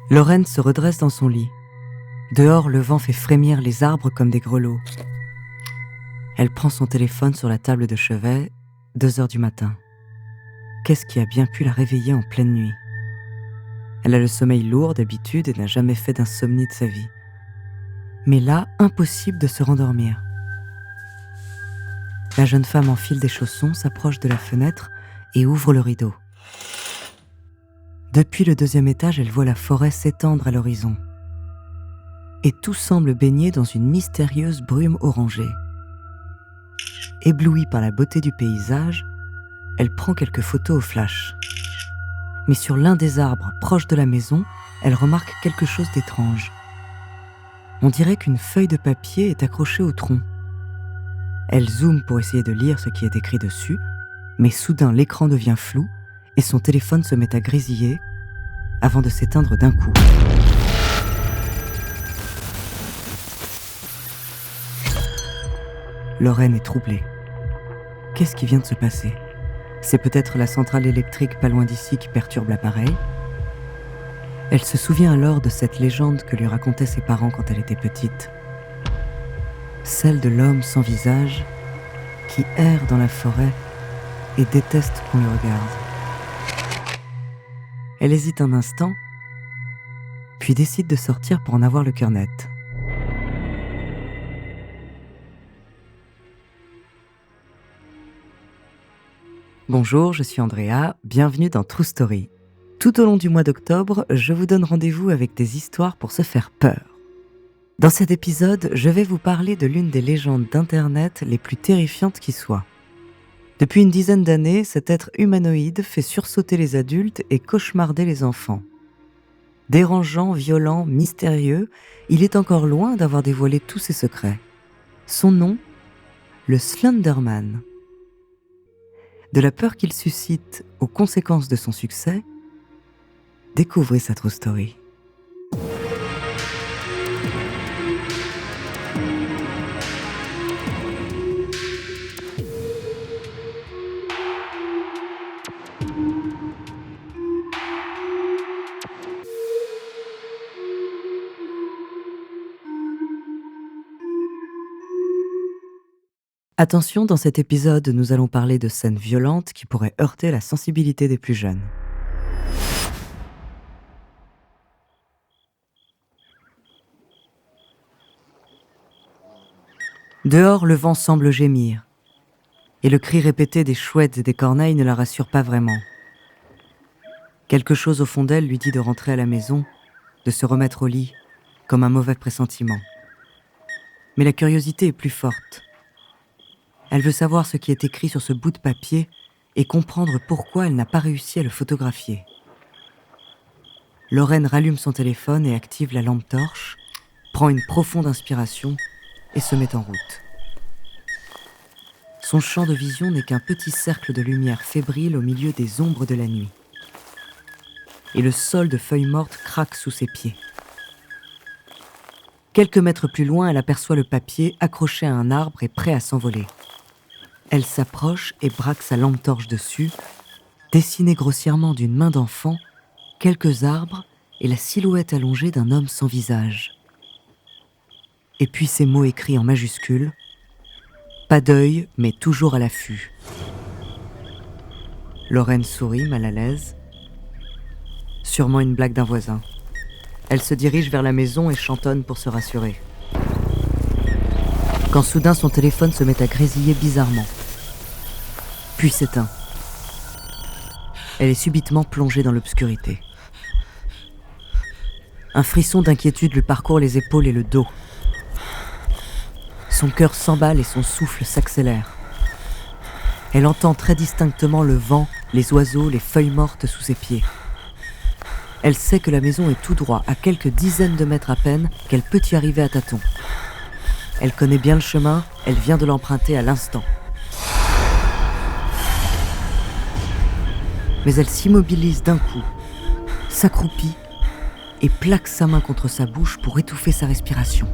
Lorraine se redresse dans son lit. Dehors, le vent fait frémir les arbres comme des grelots. Elle prend son téléphone sur la table de chevet, 2h du matin. Qu'est-ce qui a bien pu la réveiller en pleine nuit ? Elle a le sommeil lourd d'habitude et n'a jamais fait d'insomnie de sa vie. Mais là, impossible de se rendormir. La jeune femme enfile des chaussons, s'approche de la fenêtre et ouvre le rideau. Depuis le 2e étage, elle voit la forêt s'étendre à l'horizon. Et tout semble baigné dans une mystérieuse brume orangée. Éblouie par la beauté du paysage, elle prend quelques photos au flash. Mais sur l'un des arbres proches de la maison, elle remarque quelque chose d'étrange. On dirait qu'une feuille de papier est accrochée au tronc. Elle zoome pour essayer de lire ce qui est écrit dessus, mais soudain l'écran devient flou et son téléphone se met à grésiller avant de s'éteindre d'un coup. Lorraine est troublée. Qu'est-ce qui vient de se passer ? C'est peut-être la centrale électrique pas loin d'ici qui perturbe l'appareil. Elle se souvient alors de cette légende que lui racontaient ses parents quand elle était petite. Celle de l'homme sans visage qui erre dans la forêt et déteste qu'on le regarde. Elle hésite un instant, puis décide de sortir pour en avoir le cœur net. Bonjour, je suis Andrea, bienvenue dans True Story. Tout au long du mois d'octobre, je vous donne rendez-vous avec des histoires pour se faire peur. Dans cet épisode, je vais vous parler de l'une des légendes d'Internet les plus terrifiantes qui soient. Depuis une dizaine d'années, cet être humanoïde fait sursauter les adultes et cauchemarder les enfants. Dérangeant, violent, mystérieux, il est encore loin d'avoir dévoilé tous ses secrets. Son nom, le Slenderman. De la peur qu'il suscite aux conséquences de son succès, découvrez sa True Story. Attention, dans cet épisode, nous allons parler de scènes violentes qui pourraient heurter la sensibilité des plus jeunes. Dehors, le vent semble gémir, et le cri répété des chouettes et des corneilles ne la rassure pas vraiment. Quelque chose au fond d'elle lui dit de rentrer à la maison, de se remettre au lit, comme un mauvais pressentiment. Mais la curiosité est plus forte. Elle veut savoir ce qui est écrit sur ce bout de papier et comprendre pourquoi elle n'a pas réussi à le photographier. Lorraine rallume son téléphone et active la lampe torche, prend une profonde inspiration et se met en route. Son champ de vision n'est qu'un petit cercle de lumière fébrile au milieu des ombres de la nuit. Et le sol de feuilles mortes craque sous ses pieds. Quelques mètres plus loin, elle aperçoit le papier accroché à un arbre et prêt à s'envoler. Elle s'approche et braque sa lampe torche dessus, dessinée grossièrement d'une main d'enfant, quelques arbres et la silhouette allongée d'un homme sans visage. Et puis ces mots écrits en majuscules, « Pas d'œil, mais toujours à l'affût ». Lorraine sourit, mal à l'aise. Sûrement une blague d'un voisin. Elle se dirige vers la maison et chantonne pour se rassurer. Quand soudain son téléphone se met à grésiller bizarrement. Puis s'éteint. Elle est subitement plongée dans l'obscurité. Un frisson d'inquiétude lui parcourt les épaules et le dos. Son cœur s'emballe et son souffle s'accélère. Elle entend très distinctement le vent, les oiseaux, les feuilles mortes sous ses pieds. Elle sait que la maison est tout droit, à quelques dizaines de mètres à peine, qu'elle peut y arriver à tâtons. Elle connaît bien le chemin, elle vient de l'emprunter à l'instant. Mais elle s'immobilise d'un coup, s'accroupit et plaque sa main contre sa bouche pour étouffer sa respiration.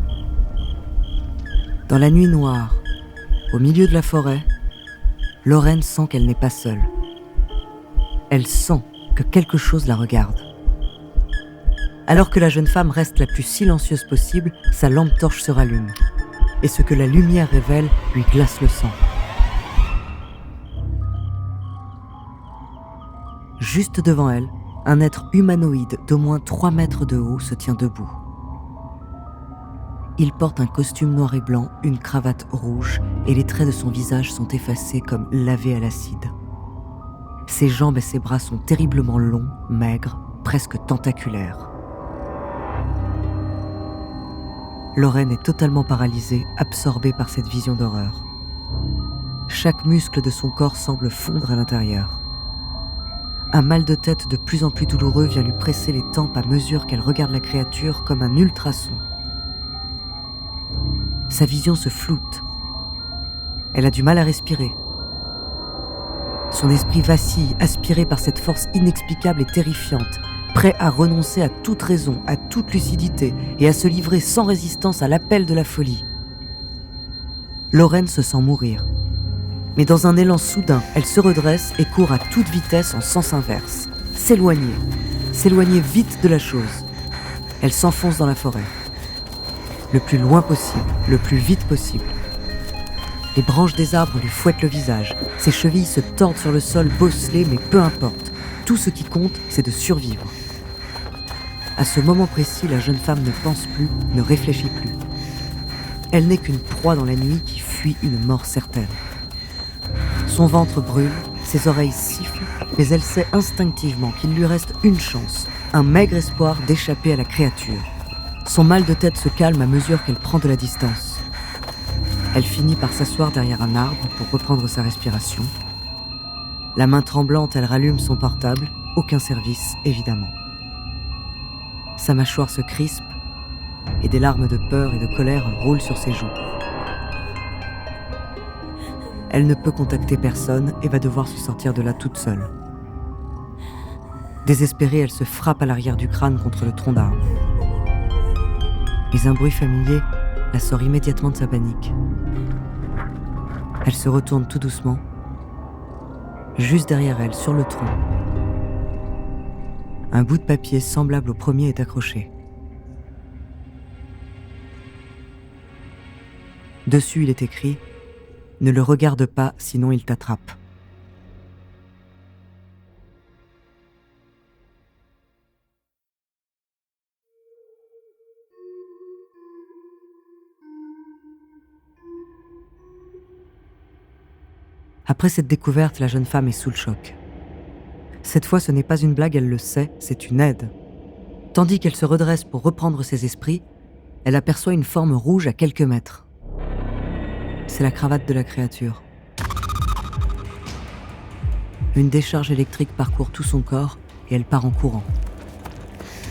Dans la nuit noire, au milieu de la forêt, Lorraine sent qu'elle n'est pas seule. Elle sent que quelque chose la regarde. Alors que la jeune femme reste la plus silencieuse possible, sa lampe torche se rallume. Et ce que la lumière révèle lui glace le sang. Juste devant elle, un être humanoïde d'au moins 3 mètres de haut se tient debout. Il porte un costume noir et blanc, une cravate rouge, et les traits de son visage sont effacés comme lavés à l'acide. Ses jambes et ses bras sont terriblement longs, maigres, presque tentaculaires. Lorraine est totalement paralysée, absorbée par cette vision d'horreur. Chaque muscle de son corps semble fondre à l'intérieur. Un mal de tête de plus en plus douloureux vient lui presser les tempes à mesure qu'elle regarde la créature comme un ultrason. Sa vision se floute. Elle a du mal à respirer. Son esprit vacille, aspiré par cette force inexplicable et terrifiante, prêt à renoncer à toute raison, à toute lucidité et à se livrer sans résistance à l'appel de la folie. Lorraine se sent mourir. Mais dans un élan soudain, elle se redresse et court à toute vitesse en sens inverse. S'éloigner vite de la chose. Elle s'enfonce dans la forêt. Le plus loin possible, le plus vite possible. Les branches des arbres lui fouettent le visage. Ses chevilles se tordent sur le sol bosselé, mais peu importe. Tout ce qui compte, c'est de survivre. À ce moment précis, la jeune femme ne pense plus, ne réfléchit plus. Elle n'est qu'une proie dans la nuit qui fuit une mort certaine. Son ventre brûle, ses oreilles sifflent, mais elle sait instinctivement qu'il lui reste une chance, un maigre espoir d'échapper à la créature. Son mal de tête se calme à mesure qu'elle prend de la distance. Elle finit par s'asseoir derrière un arbre pour reprendre sa respiration. La main tremblante, elle rallume son portable, aucun service, évidemment. Sa mâchoire se crispe et des larmes de peur et de colère roulent sur ses joues. Elle ne peut contacter personne et va devoir se sortir de là toute seule. Désespérée, elle se frappe à l'arrière du crâne contre le tronc d'arbre. Mais un bruit familier la sort immédiatement de sa panique. Elle se retourne tout doucement. Juste derrière elle, sur le tronc, un bout de papier semblable au premier est accroché. Dessus, il est écrit « Ne le regarde pas, sinon il t'attrape ». Après cette découverte, la jeune femme est sous le choc. Cette fois, ce n'est pas une blague, elle le sait, c'est une aide. Tandis qu'elle se redresse pour reprendre ses esprits, elle aperçoit une forme rouge à quelques mètres. C'est la cravate de la créature. Une décharge électrique parcourt tout son corps et elle part en courant.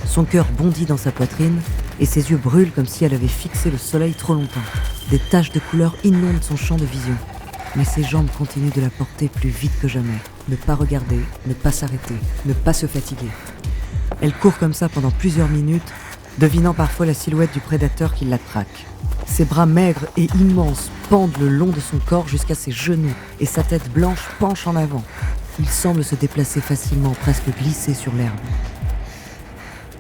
Son cœur bondit dans sa poitrine et ses yeux brûlent comme si elle avait fixé le soleil trop longtemps. Des taches de couleur inondent son champ de vision. Mais ses jambes continuent de la porter plus vite que jamais. Ne pas regarder, ne pas s'arrêter, ne pas se fatiguer. Elle court comme ça pendant plusieurs minutes, devinant parfois la silhouette du prédateur qui la traque. Ses bras maigres et immenses pendent le long de son corps jusqu'à ses genoux et sa tête blanche penche en avant. Il semble se déplacer facilement, presque glisser sur l'herbe.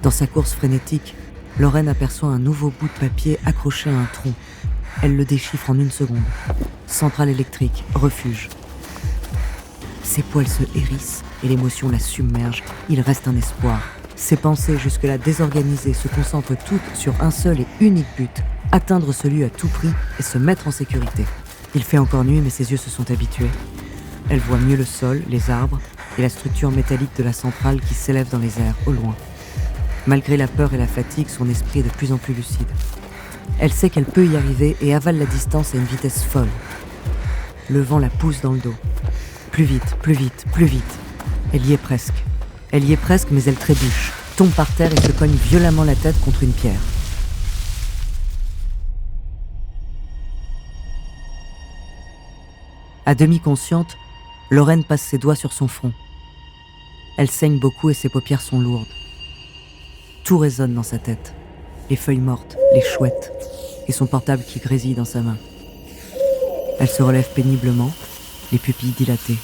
Dans sa course frénétique, Lorraine aperçoit un nouveau bout de papier accroché à un tronc. Elle le déchiffre en 1 seconde. Centrale électrique, refuge. Ses poils se hérissent et l'émotion la submerge. Il reste un espoir. Ses pensées, jusque-là désorganisées, se concentrent toutes sur un seul et unique but, atteindre ce lieu à tout prix et se mettre en sécurité. Il fait encore nuit, mais ses yeux se sont habitués. Elle voit mieux le sol, les arbres et la structure métallique de la centrale qui s'élève dans les airs, au loin. Malgré la peur et la fatigue, son esprit est de plus en plus lucide. Elle sait qu'elle peut y arriver et avale la distance à une vitesse folle. Le vent la pousse dans le dos. Plus vite, plus vite, plus vite. Elle y est presque. Elle y est presque, mais elle trébuche, tombe par terre et se cogne violemment la tête contre une pierre. À demi consciente, Lorraine passe ses doigts sur son front. Elle saigne beaucoup et ses paupières sont lourdes. Tout résonne dans sa tête. Les feuilles mortes, les chouettes, et son portable qui grésille dans sa main. Elle se relève péniblement, les pupilles dilatées.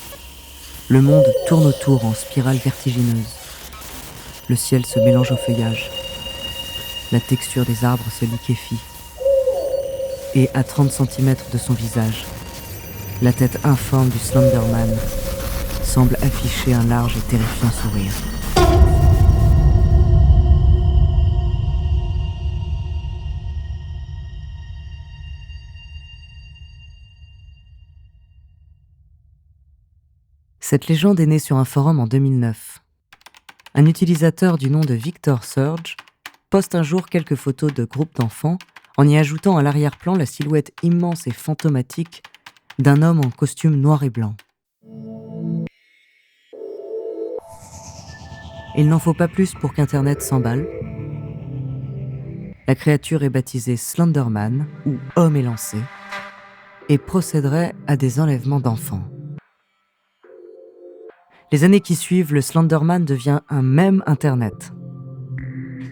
Le monde tourne autour en spirale vertigineuse. Le ciel se mélange au feuillage. La texture des arbres se liquéfie. Et à 30 centimètres de son visage, la tête informe du Slenderman semble afficher un large et terrifiant sourire. Cette légende est née sur un forum en 2009. Un utilisateur du nom de Victor Surge poste un jour quelques photos de groupes d'enfants en y ajoutant à l'arrière-plan la silhouette immense et fantomatique d'un homme en costume noir et blanc. Il n'en faut pas plus pour qu'Internet s'emballe. La créature est baptisée Slenderman, ou homme élancé, et procéderait à des enlèvements d'enfants. Les années qui suivent, le Slenderman devient un mème Internet.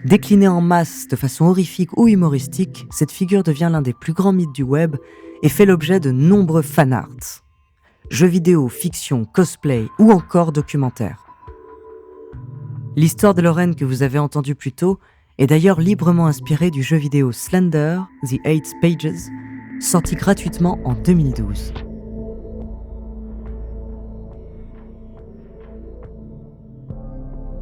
Décliné en masse de façon horrifique ou humoristique, cette figure devient l'un des plus grands mythes du web et fait l'objet de nombreux fanarts. Jeux vidéo, fiction, cosplay ou encore documentaires. L'histoire de Lorraine que vous avez entendue plus tôt est d'ailleurs librement inspirée du jeu vidéo Slender, The Eight Pages, sorti gratuitement en 2012.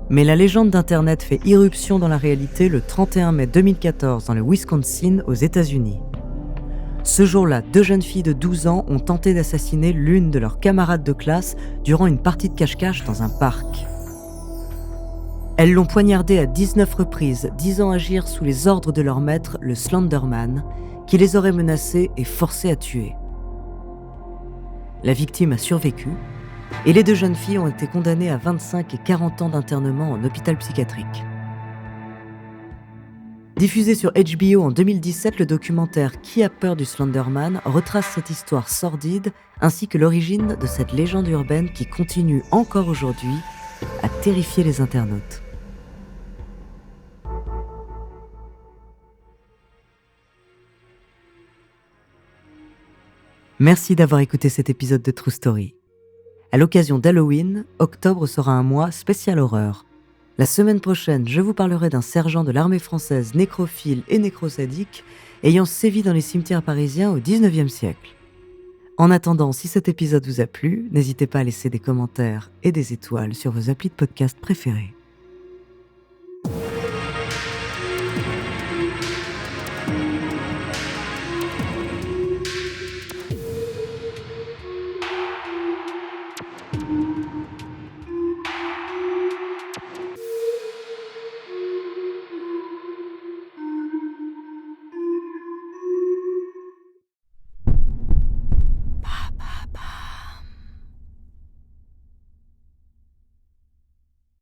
Mais la légende d'Internet fait irruption dans la réalité le 31 mai 2014 dans le Wisconsin, aux États-Unis. Ce jour-là, 2 jeunes filles de 12 ans ont tenté d'assassiner l'une de leurs camarades de classe durant une partie de cache-cache dans un parc. Elles l'ont poignardée à 19 reprises, disant agir sous les ordres de leur maître, le Slenderman, qui les aurait menacées et forcées à tuer. La victime a survécu, et les 2 jeunes filles ont été condamnées à 25 et 40 ans d'internement en hôpital psychiatrique. Diffusé sur HBO en 2017, le documentaire Qui a peur du Slenderman retrace cette histoire sordide ainsi que l'origine de cette légende urbaine qui continue encore aujourd'hui à terrifier les internautes. Merci d'avoir écouté cet épisode de True Story. À l'occasion d'Halloween, octobre sera un mois spécial horreur. La semaine prochaine, je vous parlerai d'un sergent de l'armée française nécrophile et nécrosadique ayant sévi dans les cimetières parisiens au XIXe siècle. En attendant, si cet épisode vous a plu, n'hésitez pas à laisser des commentaires et des étoiles sur vos applis de podcast préférés.